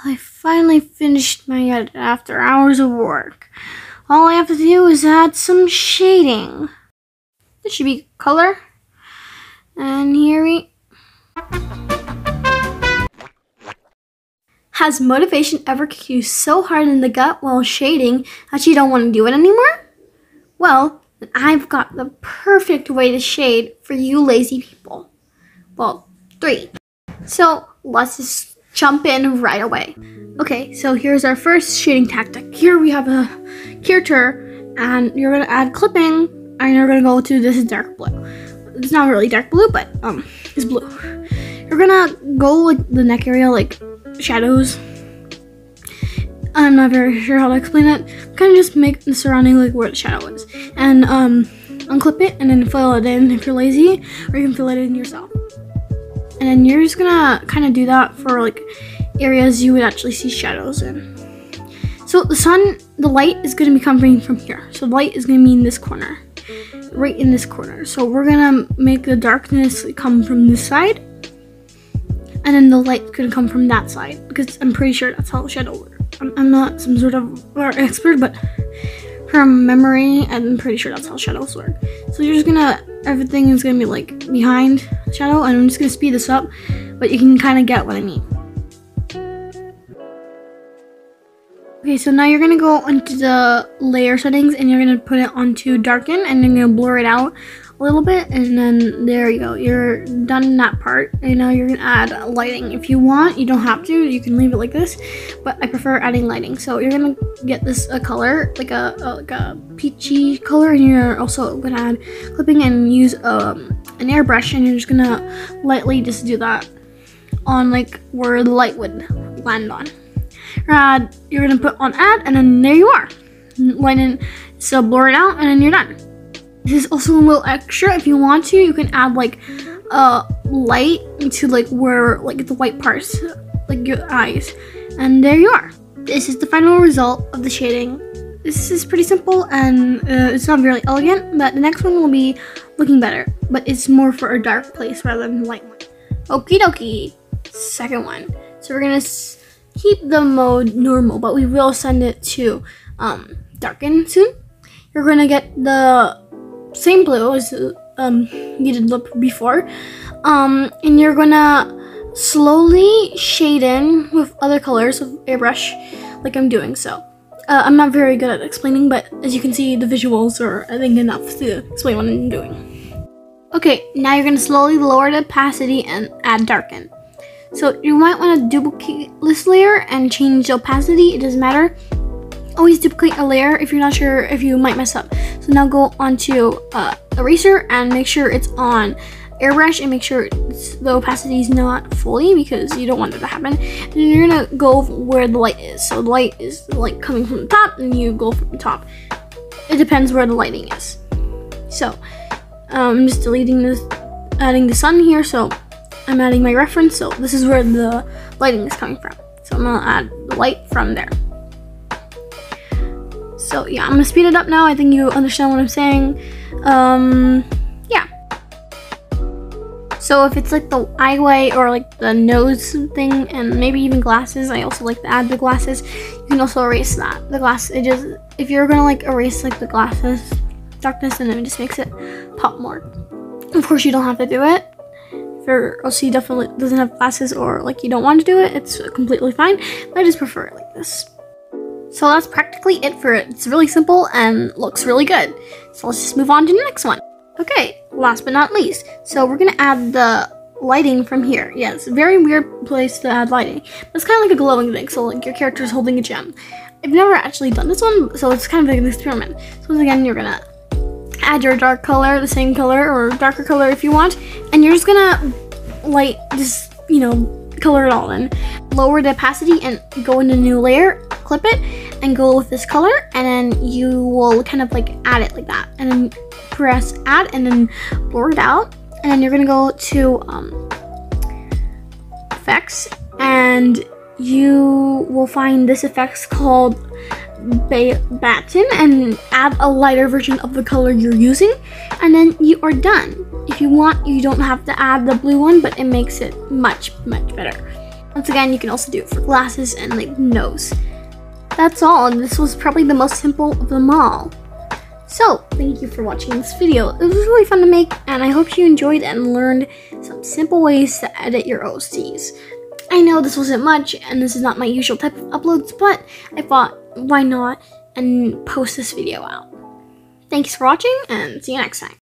I finally finished my edit after hours of work. All I have to do is add some shading. This should be color. And here we... Has motivation ever kicked you so hard in the gut while shading that you don't want to do it anymore? Well, then I've got the perfect way to shade for you lazy people. Well, 3. So let's just jump in right away. Okay, so here's our first shading tactic. Here we have a character, and you're gonna add clipping, and you're gonna go to this dark blue. It's not really dark blue, but it's blue. You're gonna go like the neck area, like shadows. I'm not very sure how to explain it. Kind of just make the surrounding like where the shadow is, and unclip it, and then fill it in if you're lazy, or you can fill it in yourself. And then you're just gonna kind of do that for like areas you would actually see shadows in. So the light is gonna be coming from here. So the light is gonna be in this corner, right in this corner. So we're gonna make the darkness come from this side, and then the light's gonna come from that side, because I'm pretty sure that's how shadow works. I'm not some sort of art expert, but from memory, I'm pretty sure that's how shadows work. So you're just gonna, everything is gonna be like behind the shadow, and I'm just gonna speed this up, but you can kind of get what I mean. Okay, so now you're gonna go into the layer settings, and you're gonna put it onto darken, and you're gonna blur it out a little bit, and then there you go, you're done in that part. And now you're gonna add lighting. If you want, you don't have to, you can leave it like this, but I prefer adding lighting. So you're gonna get this color, like a peachy color, and you're also gonna add clipping and use an airbrush, and you're just gonna lightly just do that on like where the light would land on. You're gonna put on add, and then there you are. Lighten, so blur it out, and then you're done. This is also a little extra. If you want to, you can add like light to like where like the white parts, like your eyes, and there you are. This is the final result of the shading. This is pretty simple, and it's not very elegant, but the next one will be looking better, but it's more for a dark place rather than a light one. Okie dokie. Second one. So we're gonna keep the mode normal, but we will send it to darken soon. You're gonna get the same blue as you did before, and you're gonna slowly shade in with other colors with airbrush, like I'm doing. So I'm not very good at explaining, but as you can see, the visuals are, I think, enough to explain what I'm doing. Okay, now you're gonna slowly lower the opacity and add darken. So you might want to duplicate this layer and change the opacity. It doesn't matter. Always duplicate a layer if you're not sure, if you might mess up. So now go onto eraser and make sure it's on airbrush, and make sure the opacity is not fully, because you don't want that to happen. And then you're gonna go where the light is. So the light is like coming from the top, and you go from the top. It depends where the lighting is. So I'm just deleting this, adding the sun here. So I'm adding my reference. So this is where the lighting is coming from. So I'm gonna add the light from there. So yeah, I'm gonna speed it up now. I think you understand what I'm saying. Yeah. So if it's like the eyeway or like the nose thing, and maybe even glasses, I also like to add the glasses. You can also erase that. The glass, it just, if you're gonna like erase like the glasses darkness, and then it just makes it pop more. Of course, you don't have to do it. If your OC definitely doesn't have glasses, or like you don't want to do it, it's completely fine. But I just prefer it like this. So that's practically it for it. It's really simple and looks really good. So let's just move on to the next one. Okay, last but not least. So we're gonna add the lighting from here. Yeah, it's a very weird place to add lighting. But it's kind of like a glowing thing, so like your character is holding a gem. I've never actually done this one, so it's kind of like an experiment. So once again, you're gonna add your dark color, the same color, or darker color if you want. And you're just gonna light, just, you know, color it all in. Lower the opacity and go into a new layer, clip it, and go with this color, and then you will kind of like add it like that, and then press add, and then blur it out, and then you're gonna go to effects, and you will find this effects called batten, and add a lighter version of the color you're using, and then you are done. If you want, you don't have to add the blue one, but it makes it much better. Once again, you can also do it for glasses and like nose. That's all, and this was probably the most simple of them all. So, thank you for watching this video. It was really fun to make, and I hope you enjoyed and learned some simple ways to edit your OCs. I know this wasn't much, and this is not my usual type of uploads, but I thought, why not, and post this video out. Thanks for watching, and see you next time.